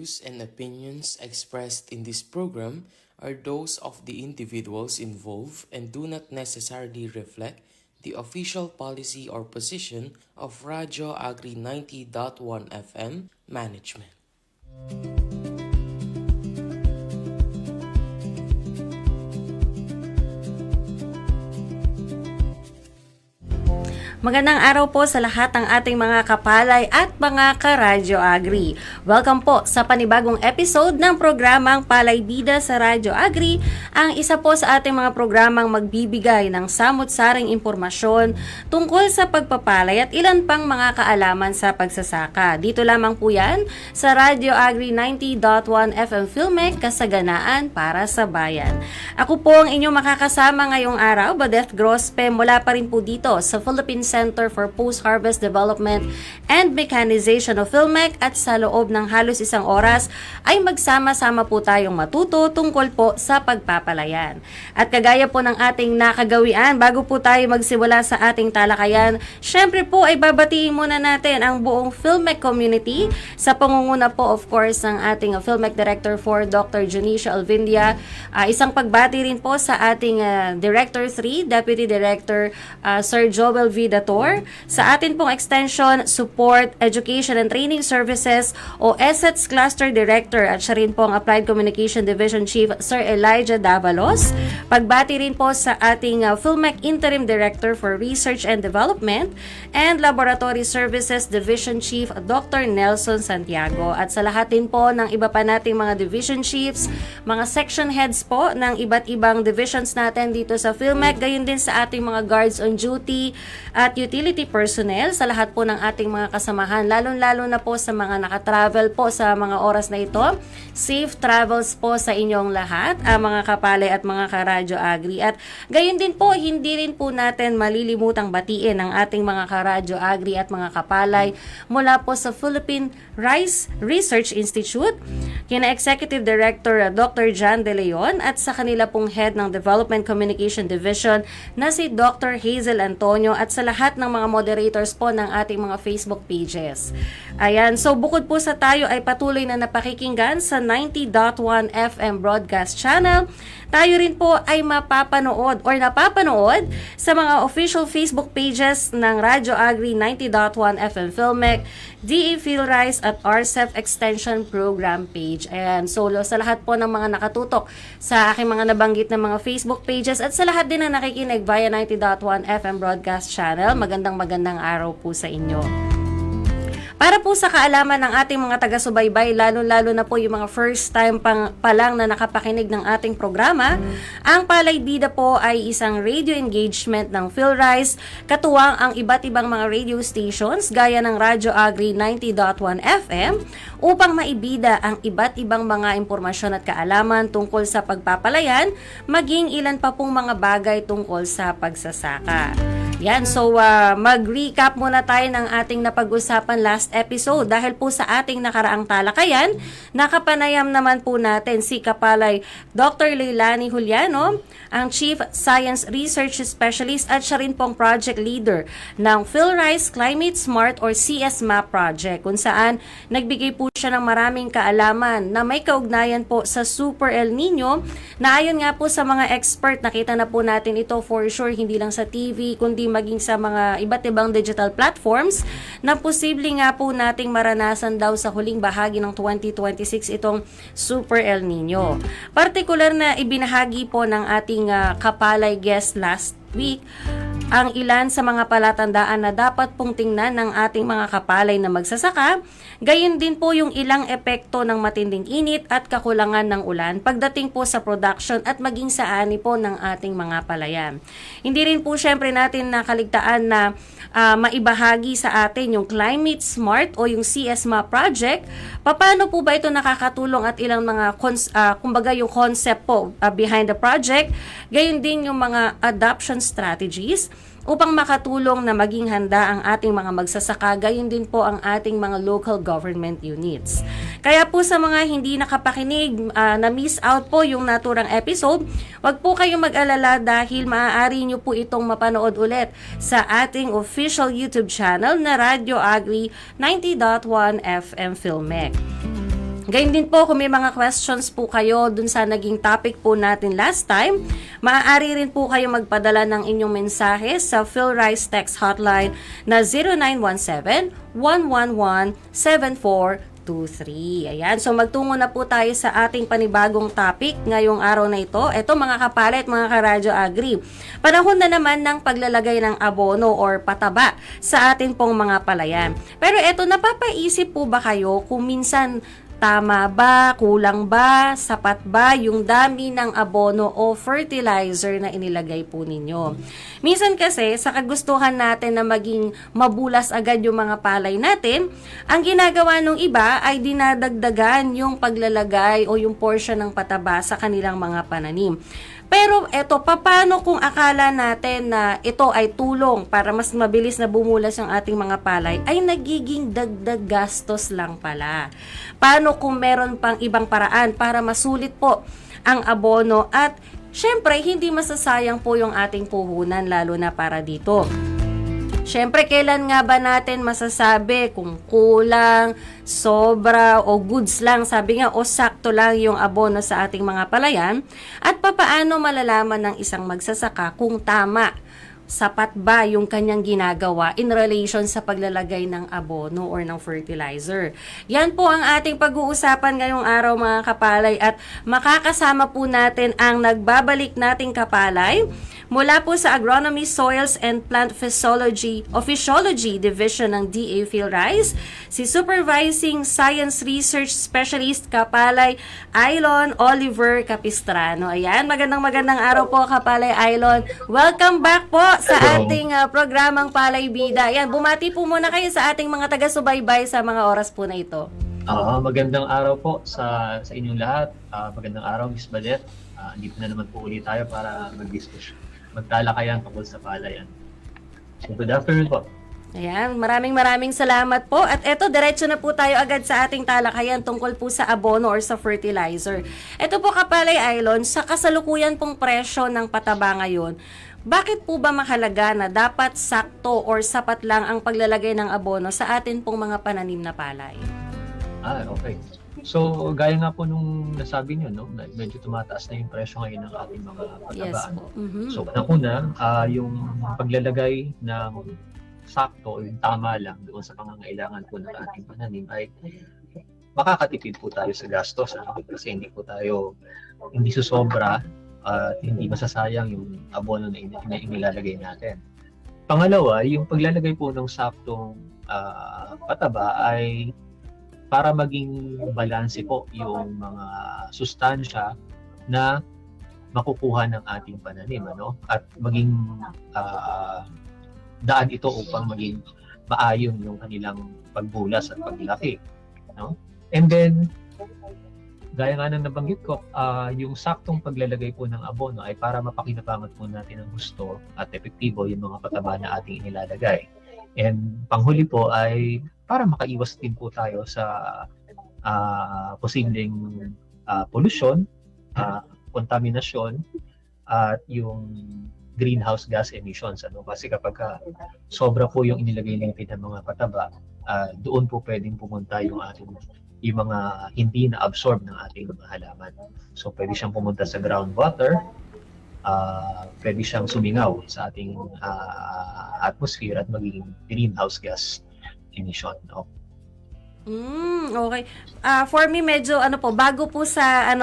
views and opinions expressed in this program are those of the individuals involved and do not necessarily reflect the official policy or position of Radio Agri 90.1 FM management. Magandang araw po sa lahat ng ating mga kapalay at mga ka-Radyo Agri. Welcome po sa panibagong episode ng programang Palay Bida sa Radyo Agri, ang isa po sa ating mga programang magbibigay ng samut-saring impormasyon tungkol sa pagpapalay at ilan pang mga kaalaman sa pagsasaka. Dito lamang po yan sa Radyo Agri 90.1 FM Filmek, kasaganaan para sa bayan. Ako po ang inyong makakasama ngayong araw, Badeth Grospe, mula pa rin po dito sa Philippine Center for Post-Harvest Development and Mechanization of Filmek, at sa loob ng halos isang oras ay magsama-sama po tayong matuto tungkol po sa pagpapalayan. At kagaya po ng ating nakagawian, bago po tayo magsimula sa ating talakayan, syempre po ay babatiin muna natin ang buong Filmek community sa pangunguna po of course ng ating Filmek Director for Dr. Junicia Alvindia. Isang pagbati rin po sa ating Director 3, Deputy Director Sir Joel V. sa atin pong Extension, Support, Education and Training Services o ESETS Cluster Director, at siya rin po ang Applied Communication Division Chief Sir Elijah Davalos. Pagbati rin po sa ating Filmek Interim Director for Research and Development and Laboratory Services Division Chief Dr. Nelson Santiago, at sa lahat din po ng iba pa nating mga Division Chiefs, mga Section Heads po ng iba't ibang divisions natin dito sa Filmek, gayon din sa ating mga Guards on Duty at utility personnel, sa lahat po ng ating mga kasamahan, lalong-lalo na po sa mga nakatravel po sa mga oras na ito. Safe travels po sa inyong lahat, mga kapalay at mga karadyo agri. At gayon din po, hindi rin po natin malilimutang batiin ang ating mga karadyo agri at mga kapalay mula po sa Philippine Rice Research Institute, kina Executive Director Dr. John De Leon, at sa kanila pong Head ng Development Communication Division na si Dr. Hazel Antonio, at sa lahat ng mga moderators po ng ating mga Facebook pages. Ayan, so bukod po sa tayo ay patuloy na napakikinggan sa 90.1 FM broadcast channel, tayo rin po ay mapapanood or napapanood sa mga official Facebook pages ng Radyo Agri 90.1 FM Filmek, DA PhilRice at RCEP Extension Program page. Ayan, so sa lahat po ng mga nakatutok sa aking mga nabanggit na mga Facebook pages at sa lahat din na nakikinig via 90.1 FM broadcast channel, magandang araw po sa inyo. Para po sa kaalaman ng ating mga taga-subaybay, lalo-lalo na po yung mga first time pa lang na nakapakinig ng ating programa, ang Palay Bida po ay isang radio engagement ng PhilRice, katuwang ang iba't ibang mga radio stations gaya ng Radyo Agri 90.1 FM upang maibida ang iba't ibang mga impormasyon at kaalaman tungkol sa pagpapalayan, maging ilan pa pong mga bagay tungkol sa pagsasaka. Yan, so mag-recap muna tayo ng ating napag-usapan last episode. Dahil po sa ating nakaraang talakayan, nakapanayam naman po natin si Kapalay Dr. Leilani Juliano, ang Chief Science Research Specialist at siya rin pong Project Leader ng PhilRice Climate Smart or CSMAP Project, kung saan nagbigay po siya ng maraming kaalaman na may kaugnayan po sa Super El Nino, na ayon nga po sa mga expert, nakita na po natin ito for sure, hindi lang sa TV, kundi maging sa mga iba't ibang digital platforms, na posible nga po nating maranasan daw sa huling bahagi ng 2026 itong Super El Nino. Partikular na ibinahagi po ng ating kapalay guest last week ang ilan sa mga palatandaan na dapat pong tingnan ng ating mga kapalay na magsasaka, gayon din po yung ilang epekto ng matinding init at kakulangan ng ulan pagdating po sa production at maging sa ani po ng ating mga palayan. Hindi rin po syempre natin nakaligtaan na maibahagi sa atin yung Climate Smart o yung CSMA project. Paano po ba ito nakakatulong at ilang mga kumbaga yung concept po behind the project, gayon din yung mga adoption strategies upang makatulong na maging handa ang ating mga magsasaka, gayon din po ang ating mga local government units. Kaya po sa mga hindi nakapakinig, na miss out po yung naturang episode, wag po kayong mag-alala dahil maaari nyo po itong mapanood ulit sa ating official YouTube channel na Radyo Agri 90.1 FM Filmek. Gayun din po, kung may mga questions po kayo dun sa naging topic po natin last time, maaari rin po kayo magpadala ng inyong mensahe sa PhilRice Text Hotline na 0917-111-7423. Ayan, so magtungo na po tayo sa ating panibagong topic ngayong araw na ito. Ito mga kapalit, mga karadyo agri. Panahon na naman ng paglalagay ng abono or pataba sa atin pong mga palayan. Pero ito, napapaisip po ba kayo kung minsan tama ba, kulang ba, sapat ba yung dami ng abono o fertilizer na inilagay po ninyo? Minsan kasi, sa kagustuhan natin na maging mabulas agad yung mga palay natin, ang ginagawa ng iba ay dinadagdagan yung paglalagay o yung portion ng pataba sa kanilang mga pananim. Pero eto, paano kung akala natin na ito ay tulong para mas mabilis na bumulas ang ating mga palay, ay nagiging dagdag gastos lang pala? Paano kung meron pang ibang paraan para masulit po ang abono at syempre hindi masasayang po yung ating puhunan lalo na para dito? Siyempre, kailan nga ba natin masasabi kung kulang, sobra, o goods lang, sabi nga, o sakto lang yung abono sa ating mga palayan? At papaano malalaman ng isang magsasaka kung tama, sapat ba yung kanyang ginagawa in relation sa paglalagay ng abono or ng fertilizer? Yan po ang ating pag-uusapan ngayong araw, mga kapalay, at makakasama po natin ang nagbabalik nating kapalay mula po sa Agronomy, Soils and Plant Physiology Division ng DA PhilRice, si Supervising Science Research Specialist Kapalay Aylon Oliver Capistrano. Ayan, magandang araw po, Kapalay Aylon. Welcome back po sa ating programang Palay Bida. Ayan, bumati po muna kayo sa ating mga taga-subaybay sa mga oras po na ito. Magandang araw po sa inyong lahat. Magandang araw, Miss Badet. Dito na naman po ulit tayo para mag-discuss, magtalakayan tungkol sa palayan. So, good afternoon po. Ayan, maraming salamat po. At eto, diretso na po tayo agad sa ating talakayan tungkol po sa abono or sa fertilizer. Ito po, Kapalay Aylon, sa kasalukuyan pong presyo ng pataba ngayon, bakit po ba mahalaga na dapat sakto or sapat lang ang paglalagay ng abono sa atin pong mga pananim na palay? Okay. So, gaya nga po nung nasabi nyo, no, medyo tumataas na yung presyo ngayon ng ating mga patabaan. Yes po. Mm-hmm. So, una, yung paglalagay ng sakto, yung tama lang doon sa pangangailangan po ng ating pananim ay makakatipid po tayo sa gastos. Kasi hindi susobra at hindi masasayang yung abono na inilalagay natin. Pangalawa, yung paglalagay po ng saktong pataba ay para maging balanse po yung mga sustansya na makukuha ng ating pananim, at maging daan ito upang maging maayon yung kanilang pagbulas at paglaki, And then, gaya nga nang nabanggit ko, yung saktong paglalagay po ng abono ay para mapakinabangan po natin ang gusto at epektibo yung mga pataba na ating inilalagay. And panghuli po ay para makaiwas din po tayo sa posibleng pollution, kontaminasyon, at yung greenhouse gas emissions. Kasi kapag sobra po yung inilagay natin ng mga pataba, doon po pwedeng pumunta yung mga hindi na-absorb ng ating mga halaman. So pwede siyang pumunta sa groundwater, pwede siyang sumingaw sa ating atmosphere at magiging greenhouse gas emission. Okay. For me, medyo bago po sa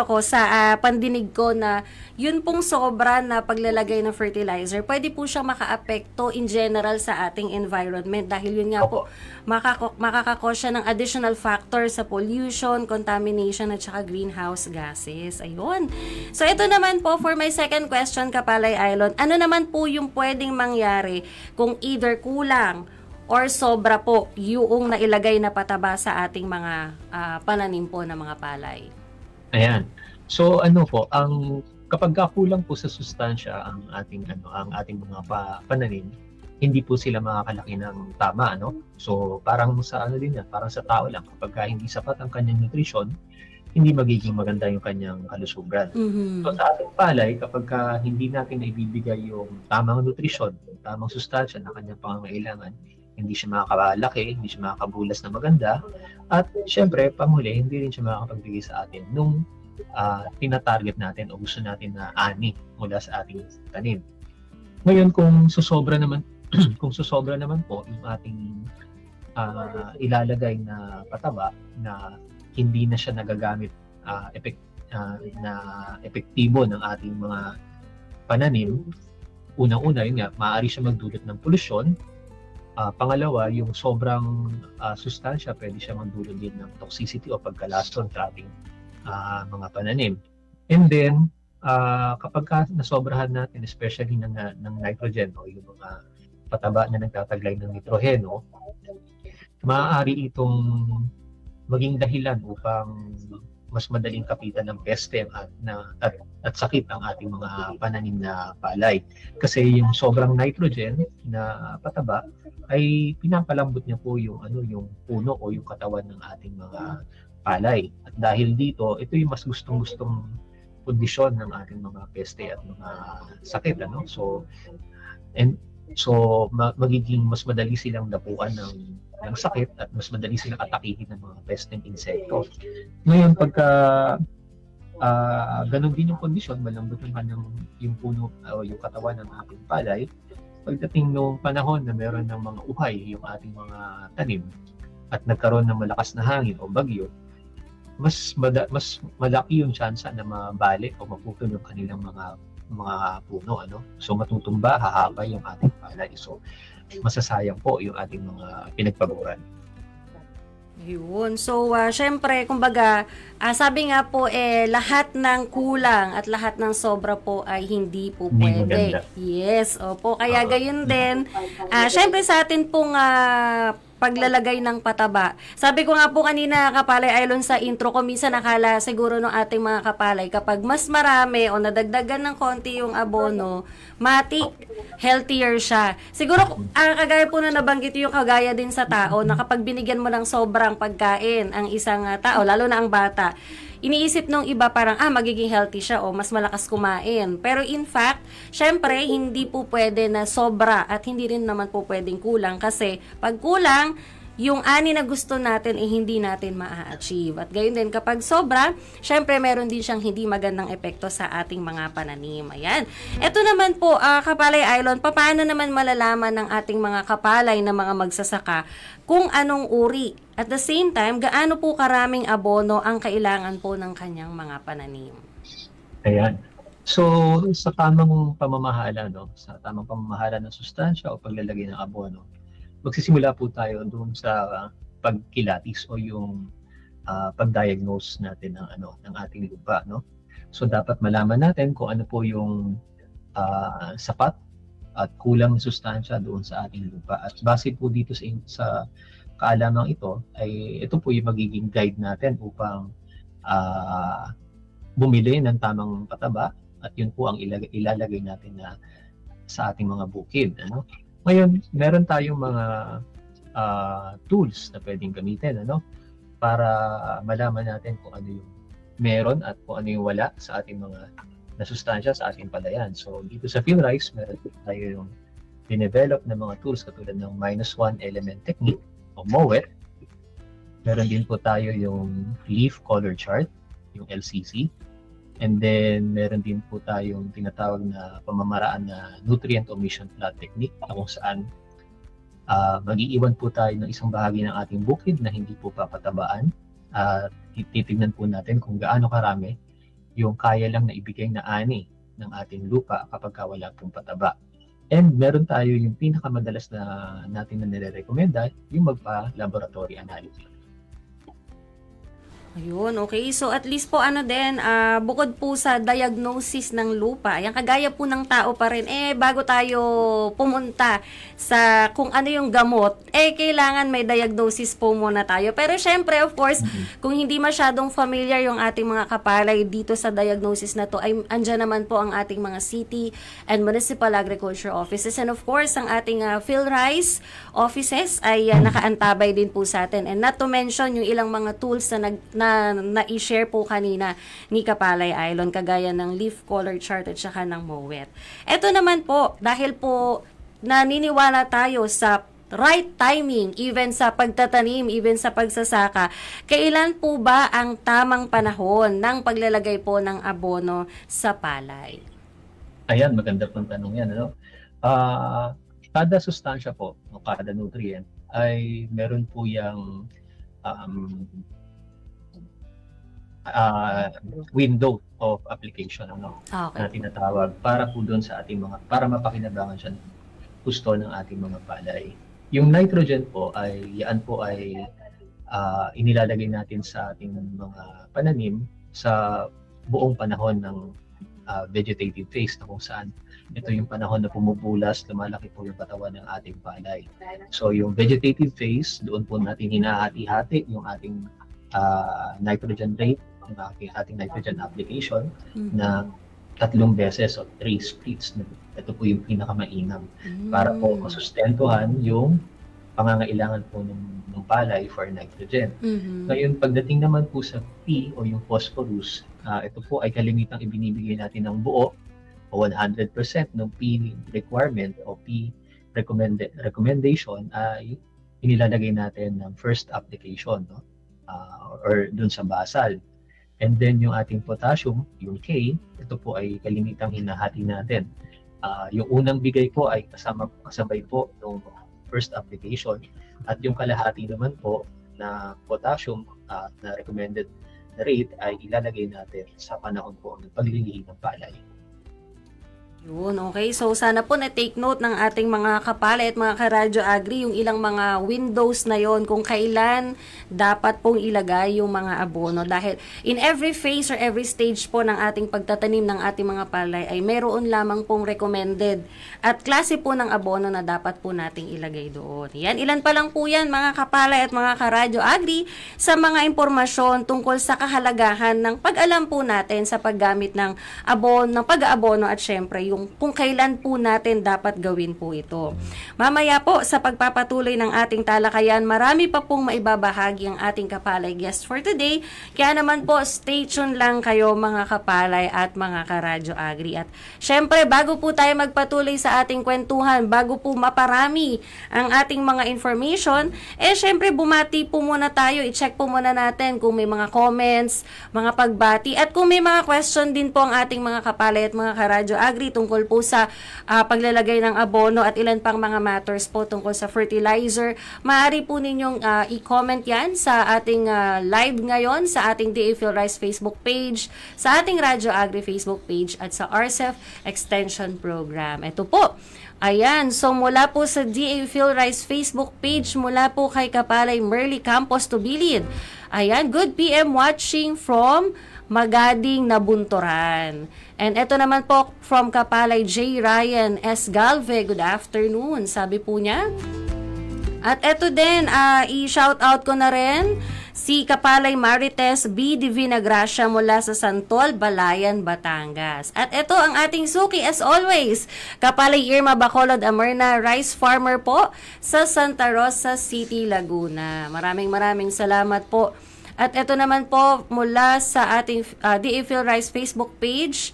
pandinig ko na yun pong sobra na paglalagay ng fertilizer, pwede po siyang makaapekto in general sa ating environment dahil yun nga po makakakos siya ng additional factor sa pollution, contamination at saka greenhouse gases. Ayun. So ito naman po for my second question, Kapalay Aylon, ano naman po yung pwedeng mangyari kung either kulang or sobra po yung nailagay na pataba sa ating mga pananim po na mga palay? Ayan. So kapag kulang po sa sustansya ang ating mga pananim, hindi po sila makakalaki ng tama, So parang sa parang sa tao lang, kapag hindi sapat ang kanyang nutrisyon, hindi magiging maganda yung kanyang kalusugan. Mm-hmm. So sa ating palay, kapag hindi natin naibibigay yung tamang nutrisyon, yung tamang sustansya na kanyang pangangailangan, hindi siya makakalaki, hindi siya makakabulas na maganda, at syempre, panghuli, hindi rin siya makakapagbigay sa atin nung tinatarget natin o gusto natin na ani mula sa ating tanim. Ngayon, kung susobra naman po yung ating ilalagay na pataba na hindi na siya nagagamit na epektibo ng ating mga pananim, unang-una, yun nga, maaari siya magdulot ng polusyon. Pangalawa, yung sobrang sustansya, pwede siya magdulot din ng toxicity o pagkalason sa ating mga pananim. And then, kapag nasobrahan natin, especially ng nitrogen o yung mga pataba na nagtataglay ng nitrogeno, maaari itong maging dahilan upang mas madaling kapitan ng peste at sakit ang ating mga pananim na palay. Kasi yung sobrang nitrogen na pataba ay pinapalambot niya po yung puno o yung katawan ng ating mga palay. At dahil dito, ito yung mas gustong-gustong kondisyon ng ating mga peste at mga sakit. Magiging mas madali silang dapuan ng sakit at mas madali silang atakihin ng mga pesteng insekto. Ngayon, pagka ganun din yung kondisyon, malambot naman yung puno o yung katawan ng ating palay, pagdating noong panahon na meron ng mga uhay yung ating mga tanim at nagkaroon ng malakas na hangin o bagyo, mas malaki yung tsansa na mabalik o maputol yung kanilang mga puno. So matutumba, hahaba yung ating palay. So masasayang po yung ating mga pinagpaguran. Yun. So, syempre, kumbaga, sabi nga po, lahat ng kulang at lahat ng sobra po ay hindi po pwede. Maganda. Yes, opo. Kaya gayon din, syempre sa atin pong paglalagay ng pataba. Sabi ko nga po kanina, Kapalay Island, sa intro ko, minsan nakala siguro ng ating mga kapalay, kapag mas marami o nadagdagan ng konti yung abono, matik, healthier siya. Siguro, kagaya po na nabanggit yung kagaya din sa tao, na kapag binigyan mo ng sobrang pagkain ang isang tao, lalo na ang bata, iniisip nung iba parang, magiging healthy siya o mas malakas kumain. Pero in fact, syempre, hindi po pwede na sobra at hindi rin naman po pwedeng kulang kasi pag kulang, yung ani na gusto natin hindi natin ma-achieve. At gayon din, kapag sobra, syempre meron din siyang hindi magandang epekto sa ating mga pananim. Ayan. Ito naman po, Kapalay Island, paano naman malalaman ng ating mga kapalay na mga magsasaka kung anong uri? At the same time, gaano po karaming abono ang kailangan po ng kanyang mga pananim? Ayan. So, sa tamang pamamahala, sa tamang pamamahala ng sustansya o paglalagay ng abono, magsisimula po tayo doon sa pagkilatis o yung pag-diagnose natin ng ating lupa. So, dapat malaman natin kung ano po yung sapat at kulang na sustansya doon sa ating lupa. At base po dito sa kaalamang ito, ay ito po yung magiging guide natin upang bumili ng tamang pataba at yun po ang ilalagay natin na sa ating mga bukid. Ngayon, meron tayong mga tools na pwedeng gamitin para malaman natin kung ano yung meron at kung ano yung wala sa ating mga nasustansya sa ating palayan. So dito sa FieldRise, meron tayo yung dinevelop na mga tools katulad ng -1 element technique o MOET. Meron din po tayo yung leaf color chart, yung LCC. And then meron din po tayong tinatawag na pamamaraan na nutrient omission plot technique na kung saan mag-iiwan po tayo ng isang bahagi ng ating bukid na hindi po papatabaan. Titignan po natin kung gaano karami yung kaya lang na ibigay na ani ng ating lupa kapag wala pong pataba. And meron tayo yung pinakamadalas na natin na nire-recommenda, yung magpa-laboratory analysis. Ayun, okay. So at least po bukod po sa diagnosis ng lupa, yung kagaya po ng tao pa rin, bago tayo pumunta sa kung ano yung gamot, kailangan may diagnosis po muna tayo. Pero syempre, of course, kung hindi masyadong familiar yung ating mga kapalay dito sa diagnosis na to, ay andyan naman po ang ating mga city and municipal agriculture offices. And of course, ang ating FieldRise offices ay nakaantabay din po sa atin. And not to mention yung ilang mga tools na i-share po kanina ni Kapalay Island, kagaya ng leaf color chart at saka ng MOET. Ito naman po, dahil po naniniwala tayo sa right timing, even sa pagtatanim, even sa pagsasaka, kailan po ba ang tamang panahon ng paglalagay po ng abono sa palay? Ayan, maganda pong tanong yan. Ano? Kada sustansya po, o kada nutrient, ay meron po yung window of application na Okay. tinatawag para po doon sa ating para mapakinabangan siya ng gusto ng ating mga palay. Yung nitrogen po yan po ay inilalagay natin sa ating mga pananim sa buong panahon ng vegetative phase, na kung saan ito yung panahon na pumupulas, lumalaki po yung katawan ng ating palay. So yung vegetative phase, doon po natin hinahati-hati yung ating nitrogen rate, yung ating nitrogen application na 3 beses o 3 splits. Ito po yung pinakamainam para po masustentuhan yung pangangailangan po ng palay for nitrogen. Ngayon, pagdating naman po sa P o yung phosphorus, ito po ay kalimitang ibinibigay natin ng buo o 100% ng P requirement o P recommendation ay inilalagay natin ng first application, no? Or dun sa basal. And then yung ating potassium, yung K, ito po ay kalimitang hinahati natin. Yung unang bigay po ay kasabay po ng first application, at yung kalahati naman po na potassium na recommended na rate ay ilalagay natin sa panahon po ng paglilihi ng palay. Yun, okay. So, sana po na-take note ng ating mga kapalay at mga karadyo agri yung ilang mga windows na yon kung kailan dapat pong ilagay yung mga abono. Dahil in every phase or every stage po ng ating pagtatanim ng ating mga palay ay mayroon lamang pong recommended at klase po ng abono na dapat po nating ilagay doon. Yan, ilan pa lang po yan mga kapalay at mga karadyo agri sa mga impormasyon tungkol sa kahalagahan ng pag-alam po natin sa paggamit ng abono, ng pag-aabono at syempre yung kung kailan po natin dapat gawin po ito. Mamaya po sa pagpapatuloy ng ating talakayan, marami pa pong maibabahagi ang ating kapalay guest for today. Kaya naman po, stay tuned lang kayo mga kapalay at mga karadyo agri. At syempre, bago po tayo magpatuloy sa ating kwentuhan, bago po maparami ang ating mga information, syempre bumati po muna tayo, i-check po muna natin kung may mga comments, mga pagbati, at kung may mga question din po ang ating mga kapalay at mga karadyo agri tungkol po sa paglalagay ng abono at ilan pang mga matters po tungkol sa fertilizer. Maaari po ninyong i-comment yan sa ating live ngayon sa ating DA PhilRice Facebook page, sa ating Radyo Agri Facebook page at sa RCEF Extension Program. Ito po. Ayan, so mula po sa DA PhilRice Facebook page, mula po kay Kapalay Merly Campos Tubilid. Ayan, good PM watching from Magading Nabunturan. And ito naman po from Kapalay J. Ryan S. Galve, good afternoon, sabi po niya. At ito din, i-shout out ko na rin si Kapalay Marites B. Divina Gracia mula sa Santol, Balayan, Batangas. At ito ang ating suki as always, Kapalay Irma Bacolod Amerna, rice farmer po sa Santa Rosa City, Laguna. Maraming salamat po. At ito naman po mula sa ating DA PhilRice Facebook page,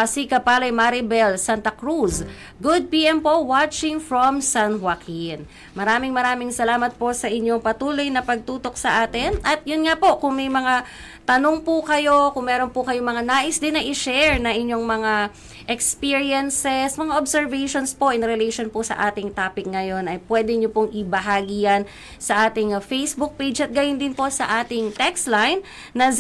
si Kapalay Maribel Santa Cruz. Good PM po watching from San Joaquin. Maraming salamat po sa inyong patuloy na pagtutok sa atin. At yun nga po, kung may mga tanong po kayo, kung meron po kayong mga nais din na i-share na inyong mga experiences, mga observations po in relation po sa ating topic ngayon, ay pwede nyo pong ibahagi yan sa ating Facebook page at gayon din po sa ating text line na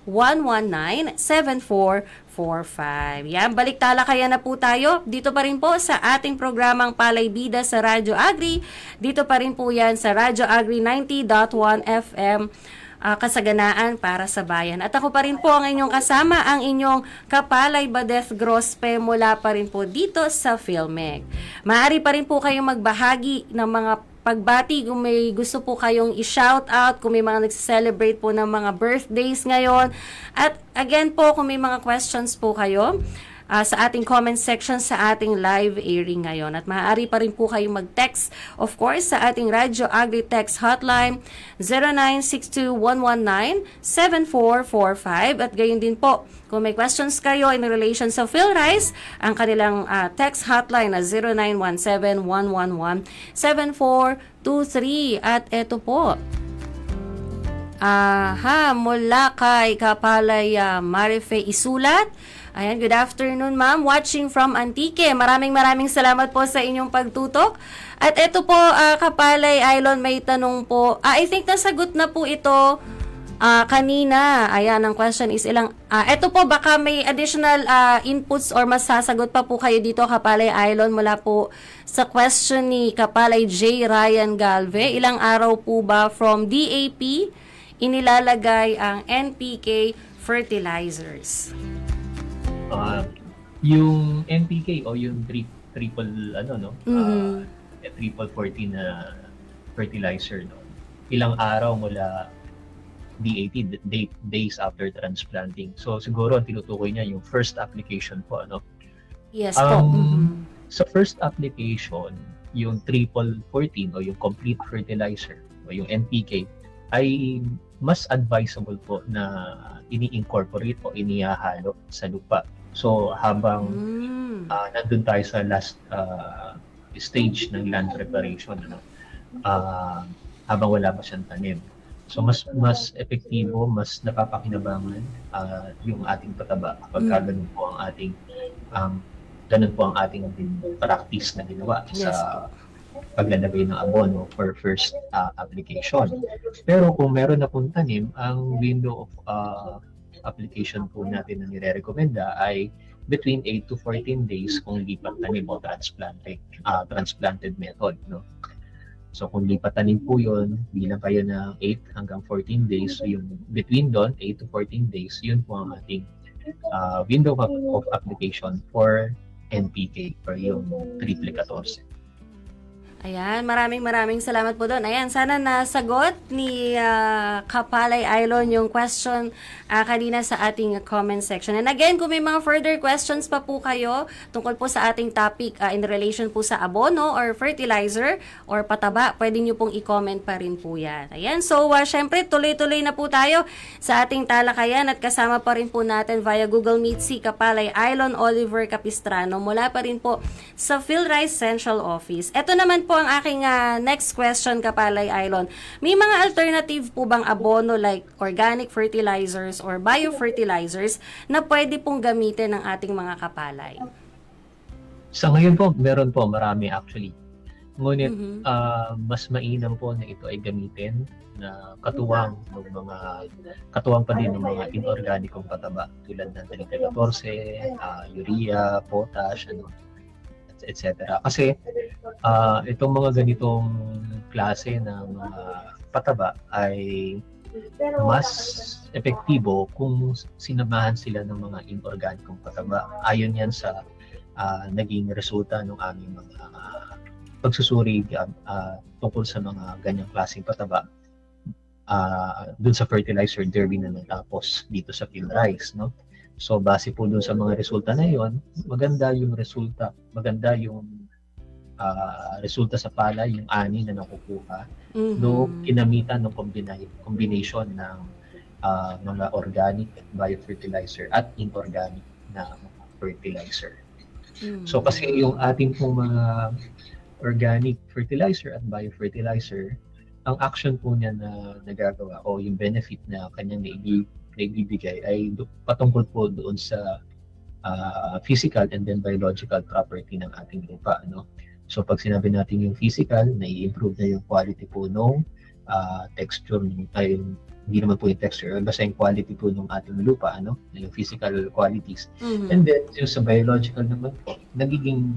0962-119-7445. Yan, balik talakayan na po tayo. Dito pa rin po sa ating programang Palay Bida sa Radyo Agri. Dito pa rin po yan sa Radyo Agri 90.1 FM. Kasaganaan para sa bayan. At ako pa rin po ang inyong kasama, ang inyong Kapalay Badeth Grospe mula pa rin po dito sa Filmec. Maaari pa rin po kayong magbahagi ng mga pagbati kung may gusto po kayong i-shout out, kung may mga nagse-celebrate po ng mga birthdays ngayon. At again po, kung may mga questions po kayo, sa ating comment section sa ating live airing ngayon. At maaari pa rin po kayong mag-text, of course, sa ating Radyo Agri Text Hotline 0962-119-7445. At gayon din po, kung may questions kayo in relation sa PhilRice, ang kanilang text hotline na 0917-111-7423. At eto po, mula kay Kapalay Marife Isulat. Ayan, good afternoon ma'am. Watching from Antique. Maraming salamat po sa inyong pagtutok. At eto po, Kapalay Island, may tanong po. I think nasagot na po ito kanina. Ayan, ang question is eto po, baka may additional inputs or masasagot pa po kayo dito, Kapalay Island, mula po sa question ni Kapalay J. Ryan Galve. Ilang araw po ba from DAP inilalagay ang NPK fertilizers? Yung NPK o yung triple triple 14 na fertilizer, no? Ilang araw mula DAT, days after transplanting. So siguro ang tinutukoy niya yung first application po, ano? Yes po. Sa first application, yung triple 14 o yung complete fertilizer o yung NPK ay mas advisable po na ini-incorporate o inihahalo sa lupa. So habang nandun tayo sa last stage ng land preparation, ano, habang wala pa siyang tanim. So mas epektibo, mas napapakinabangan yung ating pataba kapag ganun po ang ating practice na ginawa sa paglalagay ng abono for first application. Pero kung meron na pong tanim, ang window of application po natin na nire-recommenda ay between 8 to 14 days kung lipat tanim o transplanted method, no? So kung lipat tanim po yun, bilang kayo ng 8 hanggang 14 days, so yung between doon, 8 to 14 days, yun po ang ating window of application for NPK or yung triple 14. Ayan, maraming salamat po doon. Ayan, sana nasagot ni Kapalay Island yung question kanina sa ating comment section. And again, kung may mga further questions pa po kayo tungkol po sa ating topic in relation po sa abono or fertilizer or pataba, pwede nyo pong i-comment pa rin po yan. Ayan, so syempre tuloy-tuloy na po tayo sa ating talakayan at kasama pa rin po natin via Google Meet si Kapalay Island Oliver Capistrano mula pa rin po sa PhilRice Central Office. Ito naman po ang aking next question, Kapalay Island. May mga alternative po bang abono like organic fertilizers or biofertilizers na pwede pong gamitin ng ating mga kapalay? Sa ngayon po, meron po, marami actually. Ngunit mas mainam po na ito ay gamitin na katuwang pa din ng mga inorganikong pataba tulad ng triple 14, urea, potash, etc. Kasi itong mga ganitong klase ng pataba ay mas epektibo kung sinamahan sila ng mga inorganikong pataba. Ayon yan sa naging resulta ng aming mga pagsusuri tungkol sa mga ganyang klaseng pataba dun sa fertilizer derby na natapos dito sa PhilRice, no? So base po dun sa mga resulta na yon, maganda yung resulta sa palay, yung ani na nakukuha no kinamitan ng combination ng mga organic biofertilizer at inorganic na fertilizer. So kasi yung ating pong mga organic fertilizer at biofertilizer, ang action po niya na nagagawa o yung benefit na kanyang naibibigay ay patungkol po doon sa physical and then biological property ng ating lupa, no? So pag sinabi natin yung physical, nai-improve na yung quality po nung texture, hindi naman po yung texture, basta yung quality po ng ating lupa, ano? Yung physical qualities. And then yung sa biological naman po, nagiging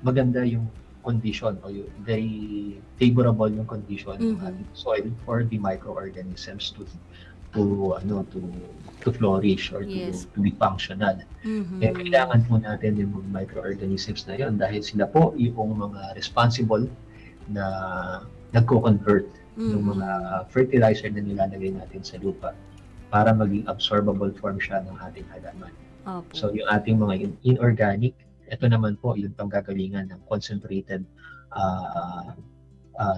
maganda yung condition o yung very favorable yung condition ng ating soil for the microorganisms to flourish or to be functional. Kaya kailangan po natin yung mga microorganisms na yun dahil sila po yung mga responsible na nagko-convert ng mga fertilizer na nilalagay natin sa lupa para maging absorbable form siya ng ating halaman. Opo. So yung ating mga inorganic, ito naman po yung panggagalingan ng concentrated uh,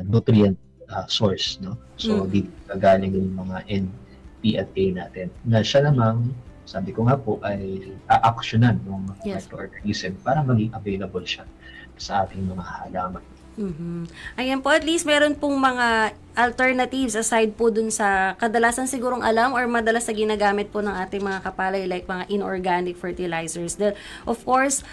nutrient source, no? So dito gagaling yung mga N, P at K natin. Na siya namang, sabi ko nga po, ay aaksyonan ng Yes. microorganism para maging available siya sa ating mga halaman. Ayan po, at least meron pong mga alternatives aside po dun sa kadalasan sigurong alam or madalas na ginagamit po ng ating mga kapalay like mga inorganic fertilizers. Then, of course,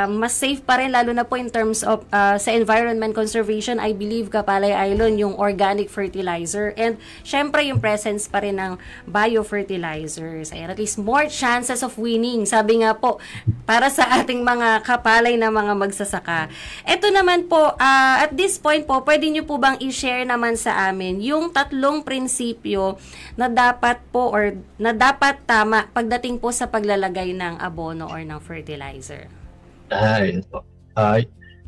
mas safe pa rin lalo na po in terms of sa environment conservation, I believe Kapalay Island yung organic fertilizer and syempre yung presence pa rin ng biofertilizers. Ayan, at least more chances of winning. Sabi nga po, para sa ating mga kapalay na mga magsasaka. Ito naman po, at this point po, pwede nyo po bang i-share naman sa amin yung 3 prinsipyo na dapat po or na dapat tama pagdating po sa paglalagay ng abono or ng fertilizer? Yun po.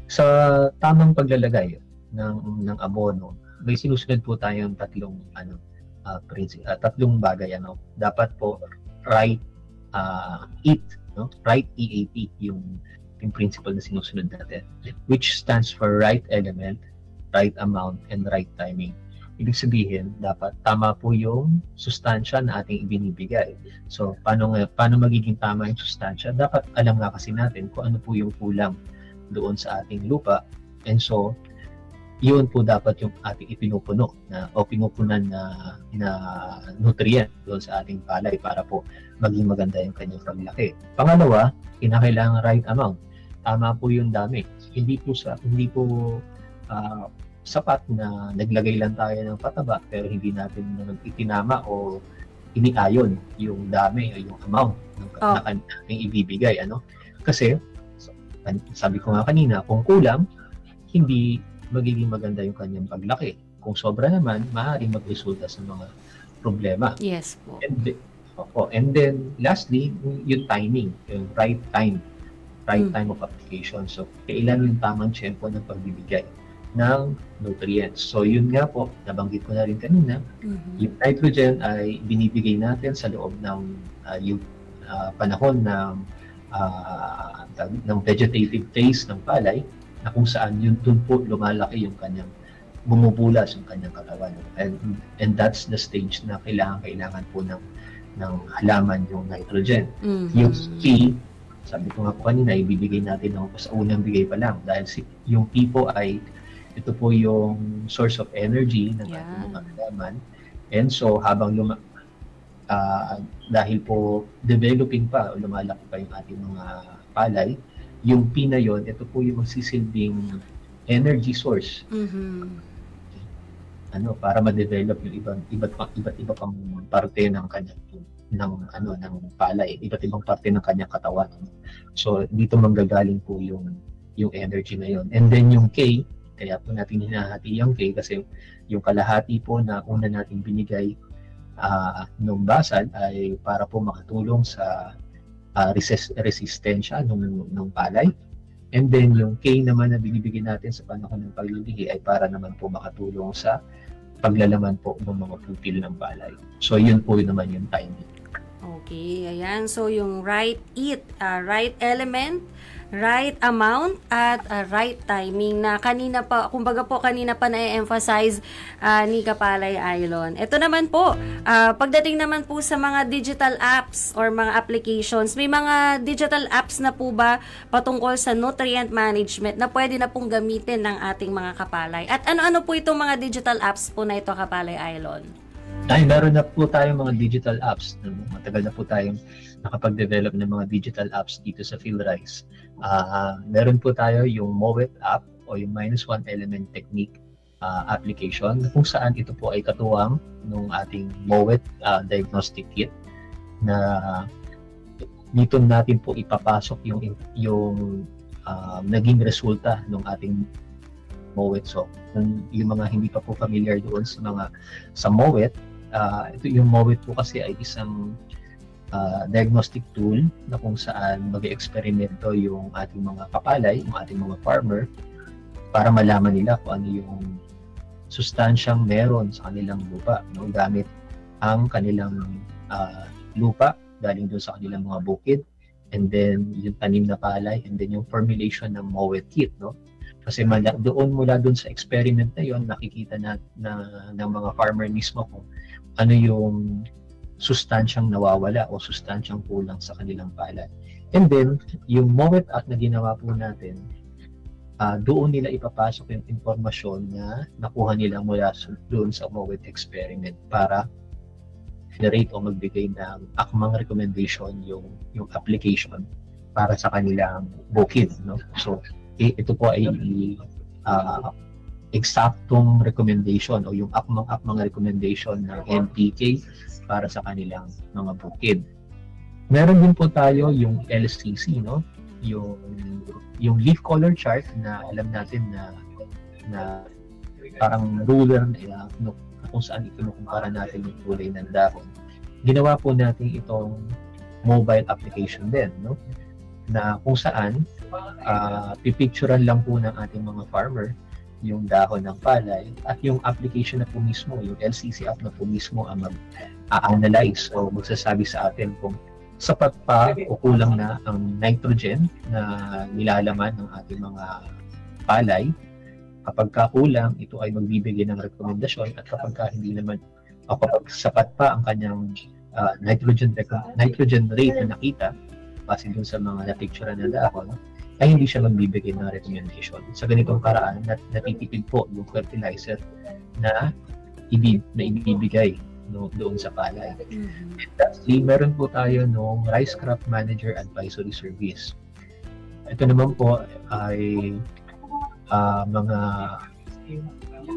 Sa tamang paglalagay ng abono, may sinusunod po tayong 3 bagay. Dapat po right EAT, no? Right EAT yung principle na sinusunod natin, which stands for right element, right amount, and right timing. Ibig sabihin, dapat tama po yung sustansya na ating ibinibigay. So, paano magiging tama yung sustansya? Dapat alam nga kasi natin kung ano po yung kulang doon sa ating lupa. And so, yun po dapat yung ating ipinupuno o pinupunan na nutrient doon sa ating palay para po maging maganda yung kanyang paglaki. Pangalawa, kinakailangan right amount. Tama po yung dami. Hindi po sapat na naglagay lang tayo ng pataba pero hindi natin itinama o iniayon yung dami o yung amount na natin ibibigay. Kasi, sabi ko nga kanina, kung kulang, hindi magiging maganda yung kanyang paglaki. Kung sobra naman, maaaring magresulta sa mga problema. Yes po. And then, lastly, yung timing, yung right time of application. So, kailan yung tamang tempo ng pagbibigay ng nutrients. So, yun nga po, nabanggit ko na rin kanina, yung nitrogen ay binibigay natin sa loob ng panahon ng vegetative phase ng palay, na kung saan yun dun po lumalaki yung kanyang bumubulas yung kanyang katawan. And that's the stage na kailangan po ng halaman yung nitrogen. Yung P, sabi ko nga po kanina, ibibigay natin sa unang bigay pa lang dahil yung P po ay ito po yung source of energy ng ating mga halaman. And so habang dahil po developing pa o lumalaki pa yung ating mga palay, yung P na yon, ito po yung magsisilbing energy source. Para ma-develop yung iba't iba pang parte ng kanyang ng palay, iba't ibang parte ng kanyang katawan. So dito manggagaling po yung energy na yon. And then yung K, kaya po natin hinahati yung K kasi yung kalahati po na una nating binigay nung basal ay para po makatulong sa resistensya ng palay. And then yung K naman na binibigyan natin sa panahon ng paglilihi ay para naman po makatulong sa paglalaman po ng mga pupil ng palay. So yun po naman yung timing. Okay, ayan. So yung right EAT, right element, right amount, at right timing na kanina pa na-emphasize ni Kapalay Island. Ito naman po, pagdating naman po sa mga digital apps or mga applications, may mga digital apps na po ba patungkol sa nutrient management na pwede na pong gamitin ng ating mga kapalay? At ano-ano po itong mga digital apps po na ito, Kapalay Island? Meron na po tayong mga digital apps. Matagal na po tayong nakapag-develop ng mga digital apps dito sa PhilRise. Meron po tayo yung MOET app o yung -1 element technique application kung saan ito po ay katuwang ng ating MOET diagnostic kit na dito natin po ipapasok yung naging resulta ng ating MOET. So, kung yung mga hindi pa po familiar doon sa MOET, ito yung MOET po kasi ay isang diagnostic tool na kung saan mag-eksperimento yung ating mga kapalay, yung ating mga farmer para malaman nila kung ano yung sustansyang meron sa kanilang lupa, gamit ang kanilang lupa galing doon sa kanilang mga bukid and then yung tanim na palay, and then yung formulation ng mowed kit, no? Kasi mula doon sa experiment na yon, nakikita na ng mga farmer mismo kung ano yung sustansyang nawawala o sustansyang kulang sa kanilang palay. And then, yung mowed app na ginawa po natin, doon nila ipapasok yung impormasyon na nakuha nila mula doon sa mowed experiment para generate o magbigay ng akmang recommendation yung application para sa kanilang bukid, no? So, ito po ay eksaktong recommendation o yung akmang recommendation ng NPK para sa kanilang mga bukid. Meron din po tayo yung LCC, no? Yung leaf color chart na alam natin na parang ruler na kung saan ikinukumpara natin yung kulay ng dahon. Ginawa po natin itong mobile application din, no? Na kung saan pipicturean lang po ng ating mga farmer yung dahon ng palay at yung application na po mismo, yung LCC app na po mismo ang mag-analyze o magsasabi sa atin kung sapat pa o kulang na ang nitrogen na nilalaman ng ating mga palay. Kapag kulang, ito ay magbibigay ng rekomendasyon, at kapag hindi naman o kapag sapat pa ang kanyang nitrogen rate na nakita base dun sa mga napicture na dahon, ay hindi siya magbibigay ng recommendation. Sa ganitong paraan, natitipid po yung fertilizer na ibibigay doon sa palay. And lastly, meron po tayo ng Rice Crop Manager Advisory Service. Ito naman po ay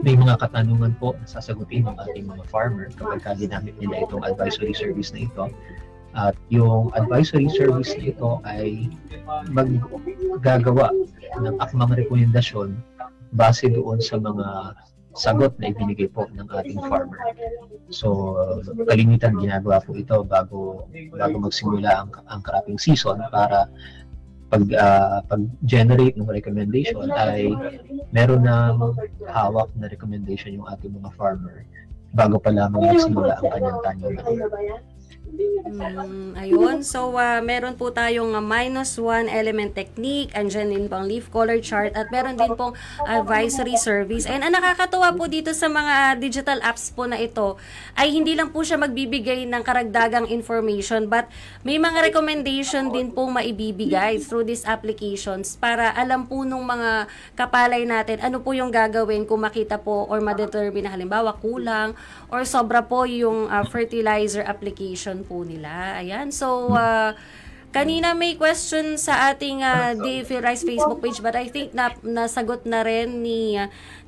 may mga katanungan po na sasagutin ng ating mga farmer kapag ginamit nila itong advisory service na ito. At yung advisory service na ito ay maggagawa ng akmang rekomendasyon base doon sa mga sagot na ibinigay po ng ating farmer. So, kalimitan ginagawa po ito bago magsimula ang cropping season para pag-generate ng recommendation ay meron na hawak na recommendation yung ating mga farmer bago pa lamang magsimula ang kanyang taniman. Ayun. So, meron po tayong -1 element technique, andyan din pang leaf color chart, at meron din pong advisory service. And ang nakakatuwa po dito sa mga digital apps po na ito, ay hindi lang po siya magbibigay ng karagdagang information, but may mga recommendation din pong maibibigay through these applications para alam po nung mga kapalay natin ano po yung gagawin kung makita po or ma-determine na halimbawa kulang or sobra po yung fertilizer application po nila. Ayan. So, kanina may question sa ating The Phil Rice Facebook page, but I think nasagot na rin ni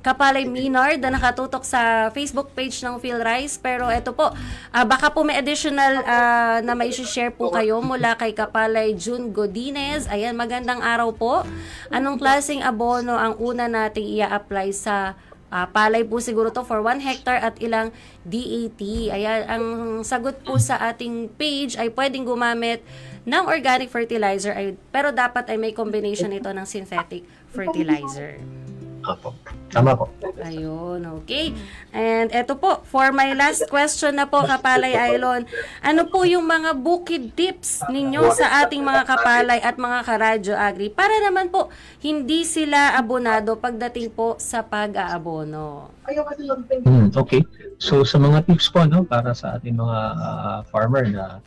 Kapalay Minard na nakatutok sa Facebook page ng Phil Rice. Pero ito po, baka po may additional na may share po kayo mula kay Kapalay June Godinez. Ayan, magandang araw po. Anong klaseng abono ang una nating i-apply sa palay po siguro to for 1 hectare at ilang DAT? Ayan, ang sagot po sa ating page ay pwedeng gumamit ng organic fertilizer, pero dapat ay may combination ito ng synthetic fertilizer. Opo. Tama po. Ayun, okay. And eto po, for my last question na po, Kapalay Aylon, ano po yung mga bukid tips ninyo sa ating mga kapalay at mga karadyo agri para naman po hindi sila abonado pagdating po sa pag-aabono? Okay. So sa mga tips po para sa ating mga farmer na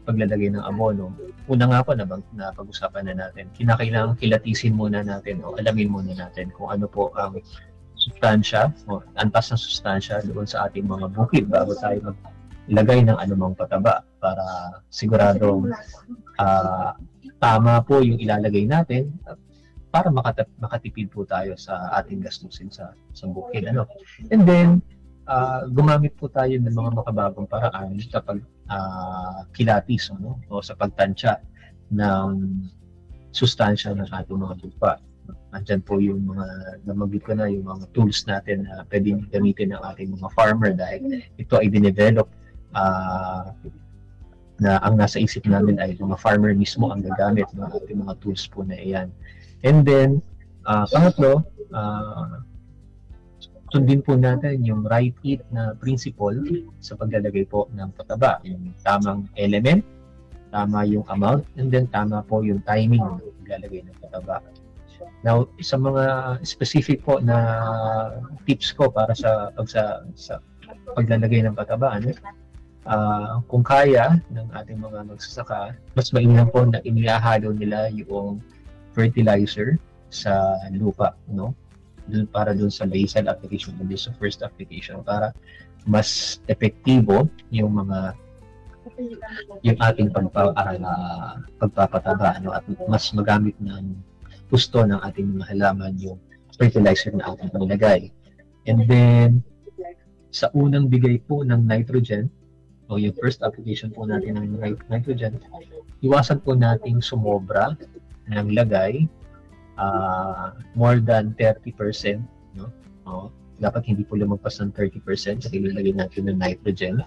paglalagay ng abono, una nga po na pag-usapan na natin, kinakailangan kilatisin muna natin o alamin muna natin kung ano po ang sustansya o antas ng sustansya doon sa ating mga bukid bago tayo maglagay ng anumang pataba para siguradong tama po yung ilalagay natin para makatipid po tayo sa ating gastusin sa bukid. And then, gumamit po tayo ng mga makabagong paraan kapag kilatis o sa pagtansya ng sustansya ng ating mga lupa. Andyan po yung mga namagit ko na yung mga tools natin na pwedeng gamitin ng ating mga farmer dahil ito ay dinevelop na ang nasa isip namin ay mga farmer mismo ang gagamit ng ating mga tools po na iyan. And then, pangatlo, sundin po natin yung right hit na principle sa paglalagay po ng pataba, yung tamang element, tama yung amount, and then tama po yung timing ng paglalagay ng pataba. Now, sa mga specific po na tips ko para sa paglalagay ng pataba, kung kaya ng ating mga magsasaka, mas mainam po na inihahalo nila yung fertilizer sa lupa, no? Para dun sa basal application, dun sa first application, para mas epektibo yung ating pagpapataba, no? At mas magamit ng gusto ng ating mga halaman yung fertilizer na ating panilagay. And then, sa unang bigay po ng nitrogen, o yung first application po natin ng nitrogen, iwasan po nating sumobra ng lagay more than 30%, no? Dapat hindi po lumagpas ng 30% sa ilalagay natin ng nitrogen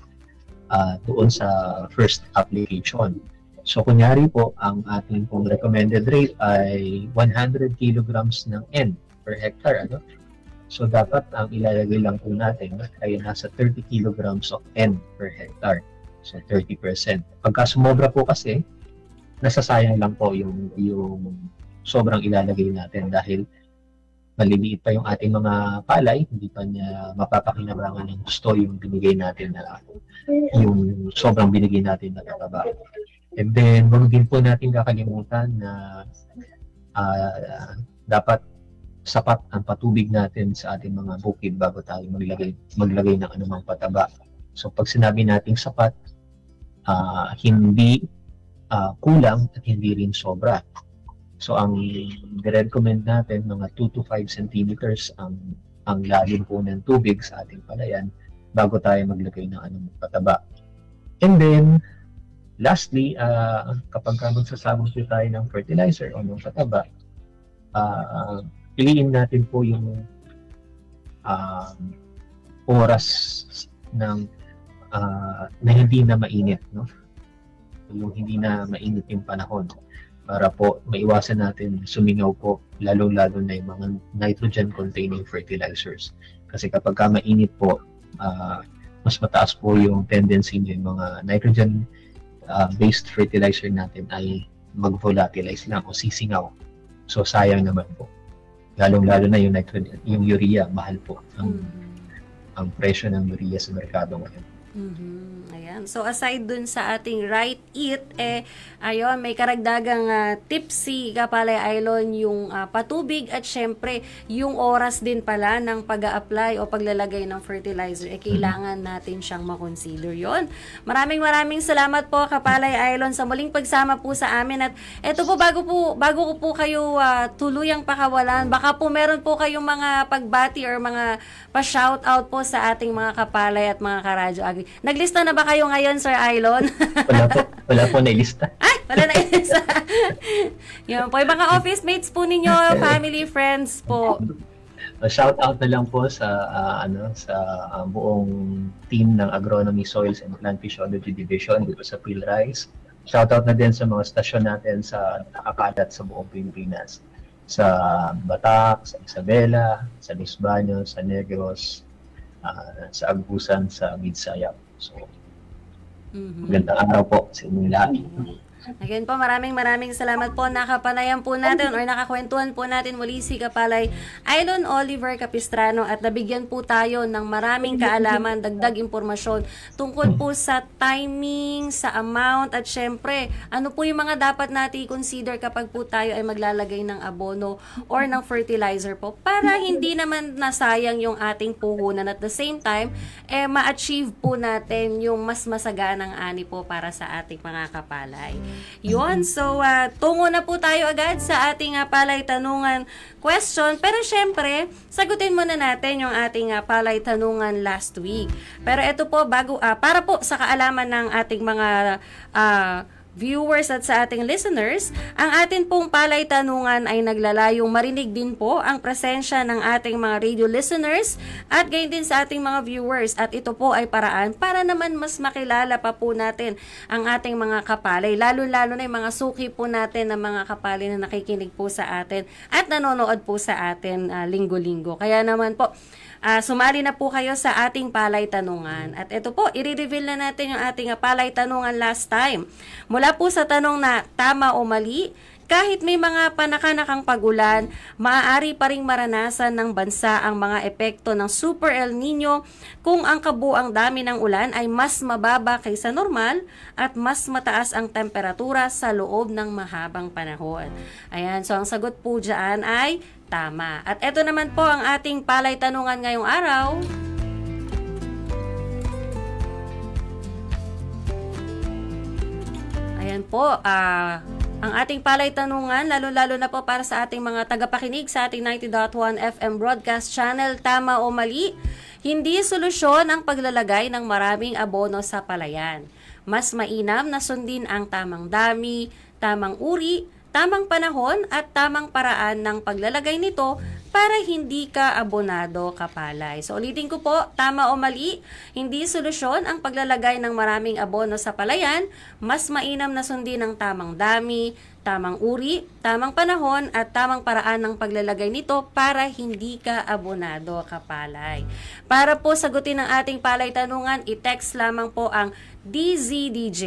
doon sa first application. So, kunyari po, ang ating pong recommended rate ay 100 kilograms ng N per hectare. So, dapat ang ilalagay lang po natin ay nasa 30 kilograms of N per hectare. So, 30%. Pagka sumobra po kasi, nasasayang lang po yung sobrang ilalagay natin dahil maliliit pa yung ating mga palay, hindi pa niya mapapakinabangan ng gusto yung binigay natin yung sobrang binigay natin na pataba. And then, huwag din po natin kakalimutan na dapat sapat ang patubig natin sa ating mga bukid bago tayo maglagay ng anumang pataba. So, pag sinabi nating sapat, hindi kulang at hindi rin sobra. So, ang recommend natin, mga 2 to 5 centimeters ang lalim po ng tubig sa ating palayan bago tayo maglagay ng anumang pataba. And then, lastly, kapag magsasabog po tayo ng fertilizer o ng pataba, piliin natin po yung oras na hindi na mainit, no? Yung hindi na mainit yung panahon para po maiwasan natin sumingaw po, lalo-lalo na yung mga nitrogen-containing fertilizers. Kasi kapag mainit po, mas mataas po yung tendency ng mga nitrogen based fertilizer natin ay mag-volatilize lang o sisingaw. So, sayang naman po. Lalong-lalo na yung nitrogen, yung urea, mahal po ang presyo ng urea sa merkado ngayon. Ayan. So, aside dun sa ating right eat, ayun, may karagdagang tips si Kapalay Aylon, yung patubig at syempre, yung oras din pala ng pag-a-apply o paglalagay ng fertilizer, kailangan natin siyang makonsider yon. Maraming salamat po, Kapalay Aylon, sa muling pagsama po sa amin. At eto po, bago ko po kayo tuluyang pakawalan, baka po meron po kayong mga pagbati or mga pa-shoutout po sa ating mga kapalay at mga karadyo agri. Naglista na ba kayo ngayon, Sir Aylon? Wala po nailista. Ay, wala nailista. Yun po, yung mga office mates po ninyo, family, friends po. Shout out na lang po sa buong team ng Agronomy, Soils and Plant Physiology Division dito sa PhilRice. Shout out na din sa mga stasyon natin sa nakakalat sa buong Pilipinas. Sa Batac, sa Isabela, sa Lisbaños, sa Negros, sa Agusan, sa Midsayap. So, magandang araw po sa inyong lahat. Again po, maraming salamat po. Nakapanayan po natin or nakakwentuhan po natin muli si Kapalay Aylon Oliver Capistrano at nabigyan po tayo ng maraming kaalaman, dagdag impormasyon tungkol po sa timing, sa amount at syempre, ano po yung mga dapat natin i-consider kapag po tayo ay maglalagay ng abono or ng fertilizer po para hindi naman nasayang yung ating puhunan at the same time, ma-achieve po natin yung mas masaganang ani po para sa ating mga kapalay. Yun, so tungo na po tayo agad sa ating palay tanungan question. Pero syempre, sagutin muna natin yung ating palay tanungan last week. Pero ito po, para po sa kaalaman ng ating mga viewers at sa ating listeners, ang atin pong palay tanungan ay naglalayong marinig din po ang presensya ng ating mga radio listeners at gayon din sa ating mga viewers, at ito po ay paraan para naman mas makilala pa po natin ang ating mga kapalay, lalo-lalo na yung mga suki po natin ng mga kapalay na nakikinig po sa atin at nanonood po sa atin linggo-linggo. Kaya naman po, Sumali na po kayo sa ating palay tanungan. At ito po, i-reveal na natin yung ating palay tanungan last time. Mula po sa tanong na tama o mali, kahit may mga panakanakang pagulan, maaari pa ring maranasan ng bansa ang mga epekto ng Super El Nino kung ang kabuang dami ng ulan ay mas mababa kaysa normal at mas mataas ang temperatura sa loob ng mahabang panahon. Ayan, so ang sagot po dyan ay tama. At ito naman po ang ating palay tanungan ngayong araw. Ayan po, ang ating palay tanungan, lalo-lalo na po para sa ating mga tagapakinig sa ating 90.1 FM broadcast channel, tama o mali, hindi solusyon ang paglalagay ng maraming abono sa palayan. Mas mainam na sundin ang tamang dami, tamang uri, tamang panahon at tamang paraan ng paglalagay nito para hindi ka abonado kapalay. So ulitin ko po, tama o mali, hindi solusyon ang paglalagay ng maraming abono sa palayan, mas mainam na sundin ang tamang dami, tamang uri, tamang panahon at tamang paraan ng paglalagay nito para hindi ka abonado kapalay. Para po sagutin ang ating palay tanungan, i-text lamang po ang DZDJ,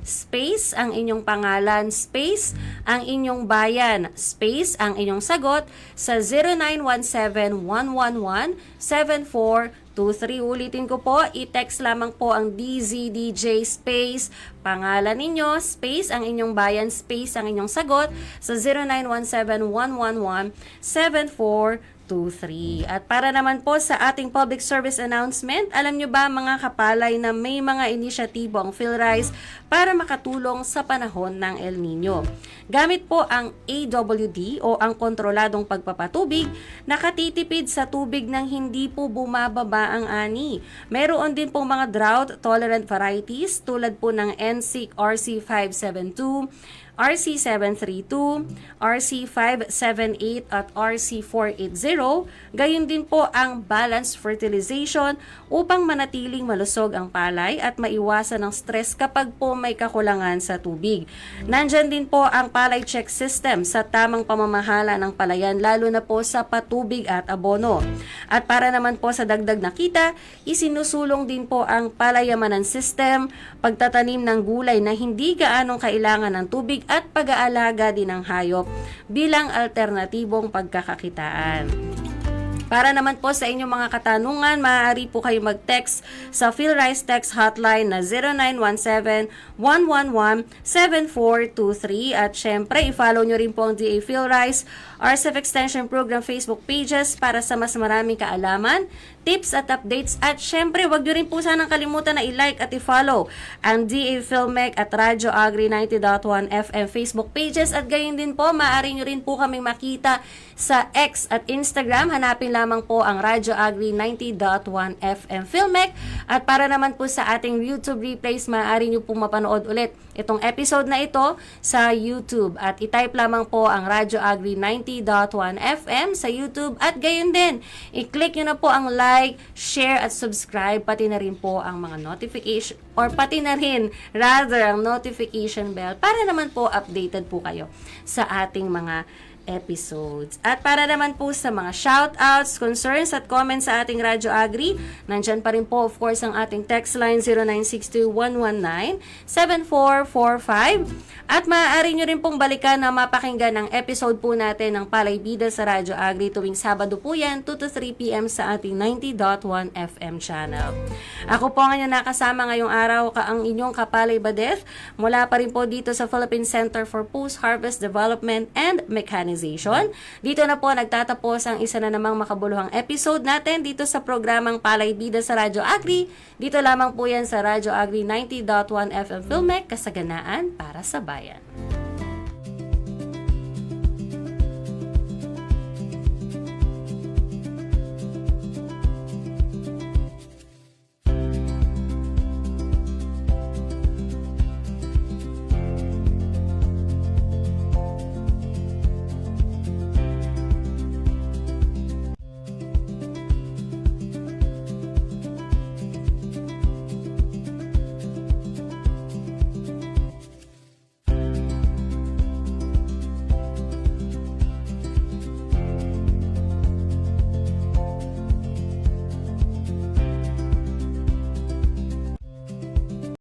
space, ang inyong pangalan, space, ang inyong bayan, space, ang inyong sagot sa 0917-111-7423. Ulitin ko po, i-text lamang po ang DZDJ, space, pangalan ninyo, space, ang inyong bayan, space, ang inyong sagot sa 0917-111-7423. At para naman po sa ating public service announcement, alam nyo ba mga kapalay na may mga inisyatibo ang PhilRise para makatulong sa panahon ng El Nino. Gamit po ang AWD o ang kontroladong pagpapatubig, nakatitipid sa tubig nang hindi po bumababa ang ani. Meron din pong mga drought-tolerant varieties tulad po ng NSIC RC572, RC732, RC578 at RC480. Gayon din po ang balanced fertilization upang manatiling malusog ang palay at maiwasan ang stress kapag po may kakulangan sa tubig. Nandyan din po ang palay check system sa tamang pamamahala ng palayan lalo na po sa patubig at abono. At para naman po sa dagdag na kita, isinusulong din po ang palayamanan system, pagtatanim ng gulay na hindi gaanong kailangan ng tubig at pag-aalaga din ng hayop bilang alternatibong pagkakakitaan. Para naman po sa inyong mga katanungan, maaari po kayo mag-text sa PhilRise Text Hotline na 0917-111-7423 at syempre, i-follow nyo rin po ang DA PhilRise RCF Extension Program Facebook pages para sa mas maraming kaalaman, tips at updates at syempre, wag nyo rin po sanang kalimutan na i-like at i-follow ang DA Filmec at Radyo Agri 90.1 FM Facebook pages at gayon din po, maaari nyo rin po kaming makita sa X at Instagram. Hanapin lamang po ang Radyo Agri 90.1 FM Filmec at para naman po sa ating YouTube replays, maaari nyo po mapanood ulit itong episode na ito sa YouTube at i-type lamang po ang Radyo Agri 90.1 FM sa YouTube at gayon din, i-click nyo na po ang like, share at subscribe pati na rin po ang mga notification or pati na rin rather ang notification bell para naman po updated po kayo sa ating mga episodes. At para naman po sa mga shoutouts, concerns at comments sa ating Radyo Agri, nandyan pa rin po of course ang ating text line 0962-119-7445 at maaari nyo rin pong balikan na mapakinggan ang episode po natin ng Palay Bida sa Radyo Agri tuwing Sabado po yan 2 to 3 p.m. sa ating 90.1 FM channel. Ako po ang inyong nakasama ngayong araw ang inyong Kapalay Badef mula pa rin po dito sa Philippine Center for Post-Harvest Development and Mechanization. Dito na po nagtatapos ang isa na namang makabuluhang episode natin dito sa programang Palay Bida sa Radyo Agri. Dito lamang po yan sa Radyo Agri 90.1 FM Filmec, kasaganaan para sa bayan.